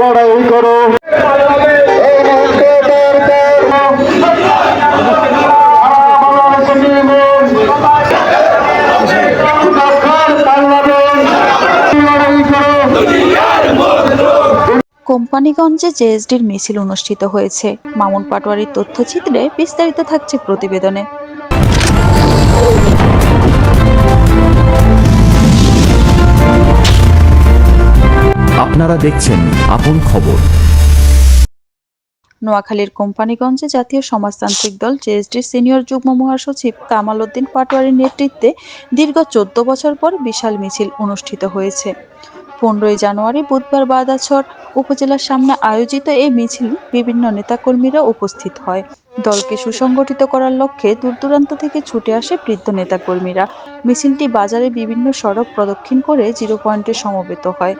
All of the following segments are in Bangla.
লড়াই করো কোম্পানিগঞ্জে জেএসডির মিছিল অনুষ্ঠিত হয়েছে। মামুন পাটোয়ারির তথ্যচিত্রে বিস্তারিত থাকছে প্রতিবেদনে। আপনারা দেখছেন আপন খবর। নোয়াখালীর কোম্পানিগঞ্জে জাতীয় সমাজতান্ত্রিক দল জেএসডির সিনিয়র যুগ্ম মহাসচিব কামাল উদ্দিন পাটোয়ারির নেতৃত্বে দীর্ঘ 14 বছর পর বিশাল মিছিল অনুষ্ঠিত হয়েছে। 15 জানুয়ারি বুধবার বাদাছড় উপজেলার সামনে আয়োজিত এই মিছিল বিভিন্ন নেতাকর্মীরা উপস্থিত হয়। দলকে সুসংগঠিত করার লক্ষ্যে দূর দূরান্ত থেকে ছুটে আসে বৃদ্ধ নেতাকর্মীরা। মিছিলটি বাজারে বিভিন্ন সড়ক প্রদক্ষিণ করে 0 পয়েন্টে সমবেত হয়।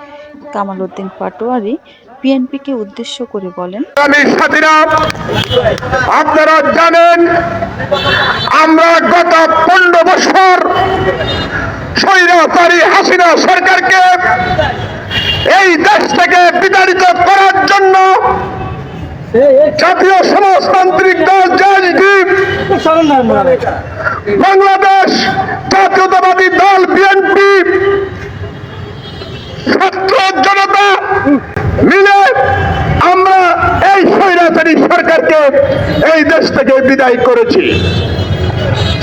কামাল উদ্দিন পাটোয়ারি বিএনপিকে উদ্দেশ্য করে বলেন, আপনারা জানেন আমরা গত 15 বছর স্বৈরাচারী হাসিনা সরকারকে এই দেশ থেকে বিতাড়িত করার জন্য জাতীয় সমাজতান্ত্রিক দল জেএসডি, বাংলাদেশ জাতীয়তাবাদী দল বিএনপি, ছাত্র জনতা মিলে আমরা এই স্বৈরাচারী সরকারকে এই দেশ থেকে বিদায় করেছি।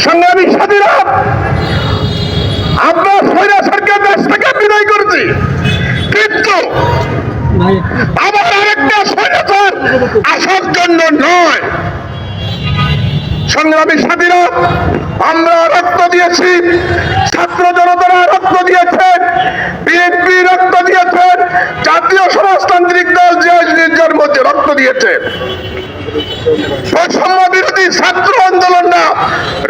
সংগ্রামী সাথীরা, আমরা স্বৈরাচারকে দেশ থেকে বিদায় করেছি, কিন্তু আবার আরেকটা স্বৈরাচার আসার জন্য নয়। সংগ্রামী সাথীরা, আমরা রক্ত দিয়েছি, ছাত্র জনতারা রক্ত দিয়েছেন, বিএনপি রক্ত দিয়েছেন, জাতীয় সমাজতান্ত্রিক দল জেএসডির মধ্যে রক্ত দিয়েছে, বৈষম্য বিরোধী ছাত্র আন্দোলনরা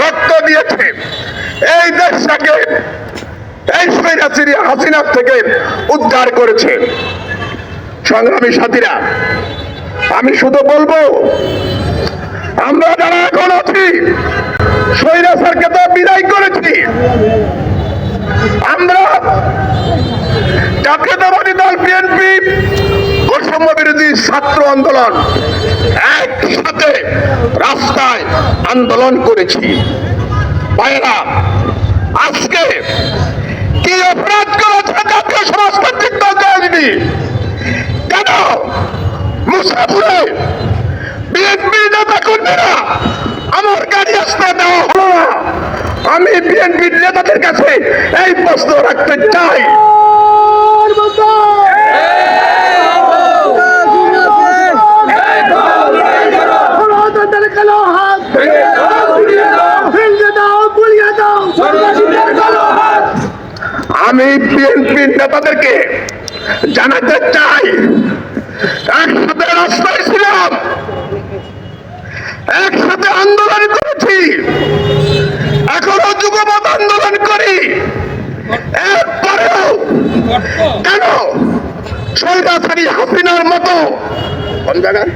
রক্ত দিয়েছে এই দেশটাকে এই স্বৈরাচারী হাসিনা থেকে উদ্ধার করেছে। সংগ্রামী সাথীরা, আমি শুধু বলবো, আমরা যারা এখন আছি স্বৈরাচারকে তো বিদায় করেছি, আমরা জাতীয়তাবাদী দল বিএনপি, বৈষম্য বিরোধী ছাত্র আন্দোলন একসাথে রাস্তায় আন্দোলন করেছি। ভাইয়েরা, আজকে কি অপরাধ করেছে জাতীয় সমাজতান্ত্রিক দল জেএসডি? কেন মুসাফিরে বিএনপি নেতা কর্মীরা আমার গাড়ি আসতে দেওয়া হলো না? আমি বিএনপির নেতাদের কাছে এই প্রশ্ন রাখতে চাই। আমি বিএনপির নেতাদেরকে জানাতে চাই, একসাথে রাস্তায় ছিলাম, একসাথে আন্দোলন করেছি, এখনো যুগপৎ আন্দোলন করি, এরপরেও কেন স্বৈরাচারী হাসিনার মতো কোন জায়গায়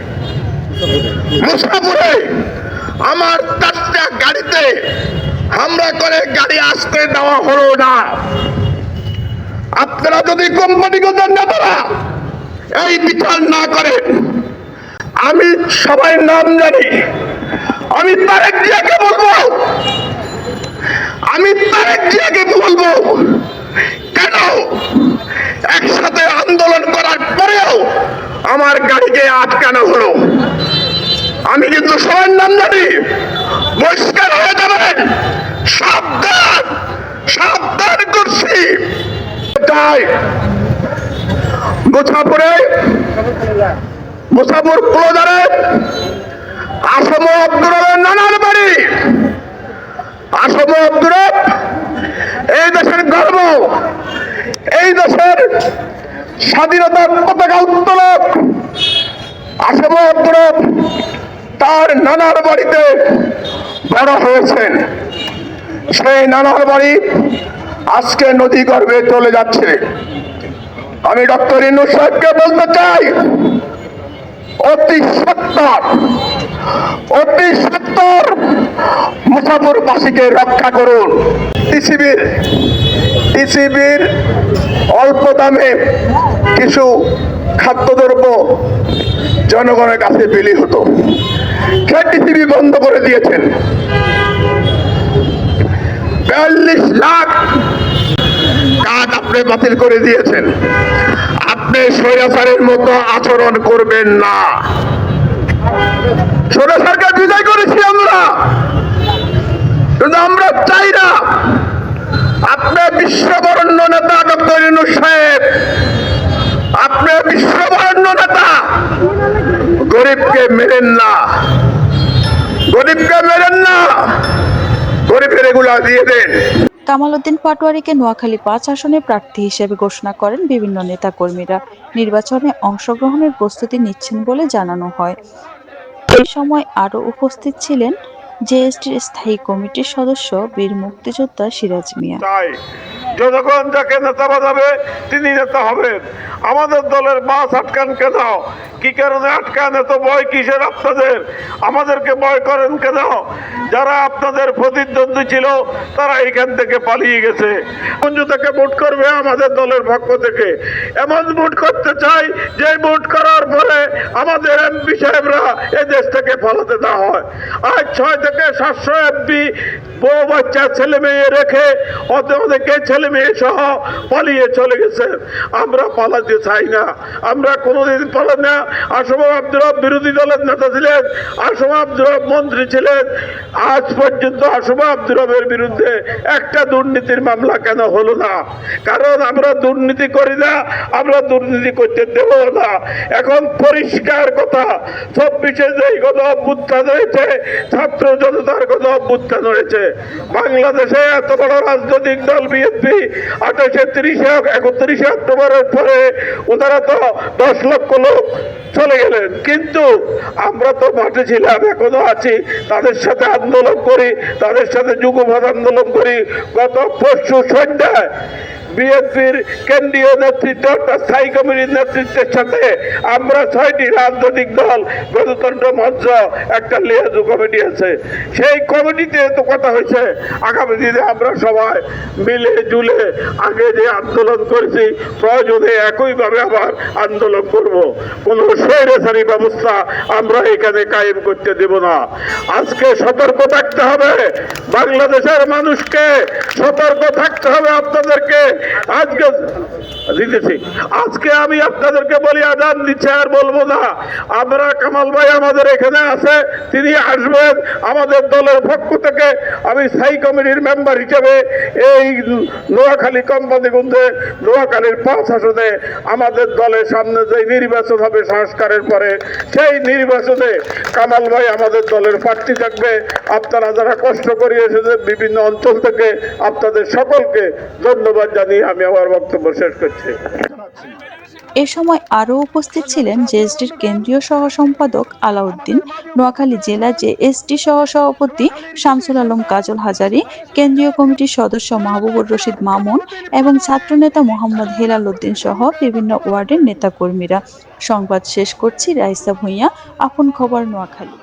মুসাফিরে আমার 4টা গাড়িতে হামলা করে গাড়ি আসতে দেওয়া হলো না? আপনারা যদি কোম্পানিগঞ্জের নেতারা এই বিচার না করেন, আমি সবাই নাম জানি, আমি তারেক জিয়াকে বলবো, কেন একসাথে আন্দোলন করার পরেও আমার গাড়িকে আটকানো হলো? আমি কিন্তু সবার নাম জানি, বহিষ্কার হয়ে যাবেন, সাবধান সাবধান করছি। মুসাফির ক্লোজারে আসম আব্দুরের নানার বাড়ি। আসম আব্দুর এই দেশের গর্ব, এই দেশের স্বাধীনতার পতাকা উত্তোলক। আসম আব্দুর তার নানার বাড়িতে বড় হয়েছেন, সেই নানার বাড়ি আজকে নদী গর্ভে চলে যাচ্ছে। আমি ডক্টর ইউনূস সাহেবকে বলতে চাই, অতি সত্তর মুসাফরবাসীকে রক্ষা করুন। টিসিবির অল্প দামে কিছু খাদ্যদ্রব্য জনগণের কাছে বিলি হতো, টিসিবি বন্ধ করে দিয়েছেন। 42 লাখ কাজ আপনি বাতিল করে দিয়েছেন। আপনি স্বৈরাচারের মতো আচরণ করবেন না। স্বৈরাচারকে বিদায় করেছি আমরা, কিন্তু আমরা চাই না আপনি বিশ্ববরেণ্য নেতা ডক্টর ইউনূস সাহেব, আপনি বিশ্ববরেণ্য নেতা, গরিবকে মেরেন না, গরিবের এগুলা দিয়ে দেন। কামাল উদ্দিন পাটোয়ারীকে নোয়াখালী 5 আসনে প্রার্থী হিসেবে ঘোষণা করেন বিভিন্ন নেতাকর্মীরা। নির্বাচনে অংশগ্রহণের প্রস্তুতি নিচ্ছেন বলে জানানো হয়। এই সময় আরও উপস্থিত ছিলেন জেএসডির স্থায়ী কমিটির সদস্য বীর মুক্তিযোদ্ধা সিরাজ মিয়া। যতক্ষণ যাকে নেতা বানাবে তিনি নেতা হবেন। আমাদের দলের বাস আটকান কেন? কি কারণে আটকান? এত ভয় কিসের আপনাদের? আমাদেরকে ভয় করেন কেন? যারা আপনাদের প্রতিদ্বন্দ্বী ছিল তারা এখান থেকে পালিয়ে গেছে। তাকে ভোট করবে আমাদের দলের পক্ষ থেকে। এমন ভোট করতে চাই যে ভোট করার পরে আমাদের এমপি সাহেবরা এ দেশ থেকে পালাতে দেওয়া হয়। আজ 6 থেকে 700 এমপি বউ বাচ্চা ছেলে মেয়ে রেখে অনেকে ছেলে মেয়ে সহ পালিয়ে চলে গেছে। আমরা পালাতে চাই না, আমরা কোনোদিন পালাম না। আসম আব্দুর রব বিরোধী দলের নেতা ছিলেন, আসম আব্দুর রব মন্ত্রী ছিলেন। আজ পর্যন্ত আসম আব্দুর রবের বিরুদ্ধে একটা দুর্নীতির মামলা কেন হলো না? কারণ আমরা দুর্নীতি করি না, আমরা দুর্নীতি করতে দেব না। এখন পরিষ্কার কথা, 24-এ যেই গণ অভ্যুত্থান হয়েছে, ছাত্র জনতার গণ অভ্যুত্থান হয়েছে। বাংলাদেশে এত বড় রাজনৈতিক দল বিএনপি 31 অক্টোবরের পরে ওনারা তো 10 লক্ষ লোক চলে গেলেন, কিন্তু আমরা তো মাঠে ছিলাম, এখনো আছি, তাদের সাথে আন্দোলন করি, তাদের সাথে যুগপৎ আন্দোলন করি। গত পরশু সন্ধ্যায় বিএনপির কেন্দ্রীয় নেতৃত্ব, স্থায়ী কমিটির নেতৃত্বের সাথে আমরা 6টি রাজনৈতিক দল, গণতন্ত্র মঞ্চ, একটা লিয়াজু কমিটি আছে, সেই কমিটিতে তো কথা হয়েছে আগামী দিনে আমরা সবাই মিলে জুলে আগে যে আন্দোলন করেছি প্রয়োজনে একইভাবে আবার আন্দোলন করব। কোনো স্বৈরাচারী ব্যবস্থা আমরা এখানে কায়েম করতে দেব না। আজকে সতর্ক থাকতে হবে, বাংলাদেশের মানুষকে সতর্ক থাকতে হবে। আপনাদেরকে আজকে দিতেছি, আজকে আমি আপনাদেরকে বলি, আজান দিচ্ছে আর বলবো না। আমরা কামাল ভাই আমাদের এখানে আছে, তিনি আসবেন আমাদের দলের পক্ষ থেকে। আমি স্থায়ী কমিটির মেম্বার হিসেবে এই নোয়াখালী কোম্পানিগঞ্জে নোয়াখালীর 5 আসনে আমাদের দলের সামনে যে নির্বাচন হবে সংস্কারের পরে, সেই নির্বাচনে কামাল ভাই আমাদের দলের প্রার্থী থাকবে। আপনারা যারা কষ্ট করে এসেছেন বিভিন্ন অঞ্চল থেকে, আপনাদের সকলকে ধন্যবাদ জানিয়ে আমি আমার বক্তব্য শেষ করছি। এ সময় আরও উপস্থিত ছিলেন জেএসডির কেন্দ্রীয় সহ সম্পাদক আলাউদ্দিন, নোয়াখালী জেলা জেএসডি সহ সভাপতি শামসুল আলম কাজল হাজারী, কেন্দ্রীয় কমিটির সদস্য মাহবুবুর রশিদ মামুন এবং ছাত্রনেতা মোহাম্মদ হেলাল উদ্দিন সহ বিভিন্ন ওয়ার্ডের নেতাকর্মীরা। সংবাদ শেষ করছি রাইসা ভূঁইয়া, আপন খবর নোয়াখালী।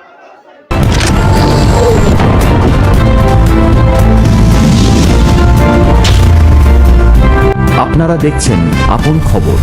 আপনারা দেখছেন আপন খবর।